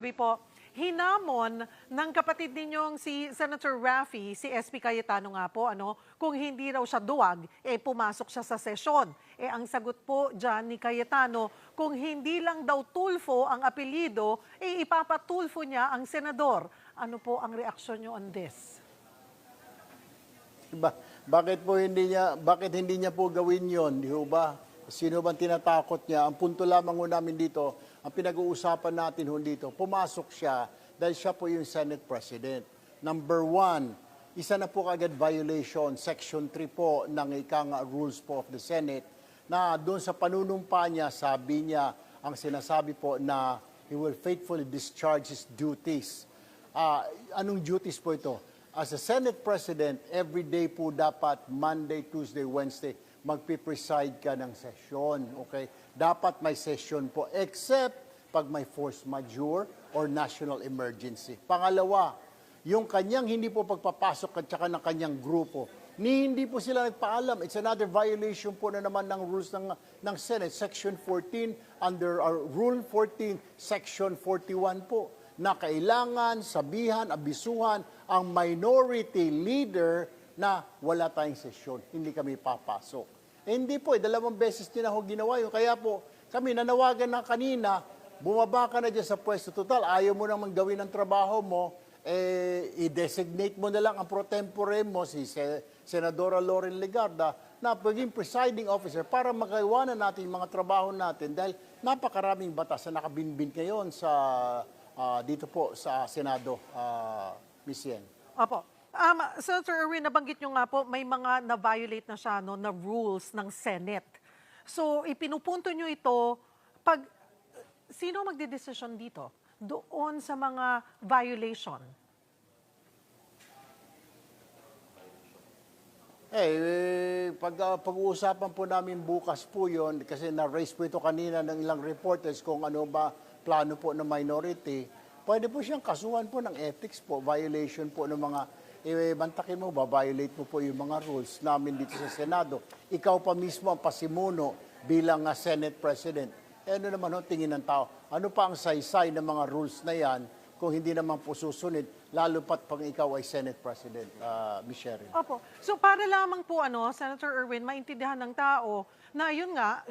Sabi po, hinamon ng kapatid ninyong si Senator Raffy, si SP Cayetano nga po, kung hindi raw siya duwag, pumasok siya sa sesyon. Ang sagot po dyan ni Cayetano, kung hindi lang daw Tulfo ang apelyido, ipapatulfo niya ang senador. Ano po ang reaksyon niyo on this? Bakit hindi niya po gawin yon, di ba? Sino bang tinatakot niya? Ang punto lamang ho namin dito, ang pinag-uusapan natin ho dito, pumasok siya dahil siya po yung Senate President. Number one, isa na po kagad violation, Section 3 po ng ikang Rules po of the Senate, na doon sa panunumpa niya, sabi niya, ang sinasabi po na he will faithfully discharge his duties. Anong duties po ito? As a Senate President, every day po dapat, Monday, Tuesday, Wednesday, magpipreside ka ng session, okay? Dapat may session po, except pag may force majeure or national emergency. Pangalawa, yung kanyang hindi po pagpapasok at saka ng kanyang grupo, hindi po sila nagpaalam. It's another violation po na naman ng rules ng Senate, Section 14, under our Rule 14, Section 41 po, na kailangan sabihan, abisuhan ang minority leader na wala tayong sesyon, hindi kami papasok. Hindi po, 2 beses din ako ginawa yun. Kaya po, kami nanawagan na kanina, bumaba ka na dyan sa pwesto. Total, ayaw mo naman gawin ang trabaho mo, i-designate mo na lang ang pro tempore mo, si Senadora Loren Legarda, na paging presiding officer para magaiwanan natin yung mga trabaho natin dahil napakaraming batas na nakabinbin ngayon sa, dito po sa Senado, Ms. Yen. Opo. Senator Erwin, nabanggit nyo nga po, may mga na-violate na siya na rules ng Senate. So, ipinupunto nyo ito, sino magdedesisyon dito? Doon sa mga violation? Pag-uusapan po namin bukas po yon kasi na-raise po ito kanina ng ilang reporters kung ano ba plano po ng minority. Pwede po siyang kasuhan po ng ethics po, violation po ng mga bantakin mo, ba-violate mo po yung mga rules namin dito sa Senado. Ikaw pa mismo ang pasimuno bilang Senate President. Ano naman ho, tingin ng tao? Ano pa ang saysay ng mga rules na yan kung hindi naman po susunod, lalo pat pag ikaw ay Senate President, Ms. Sherry? Opo. So, para lamang po, Senator Erwin, maintindihan ng tao na yun nga,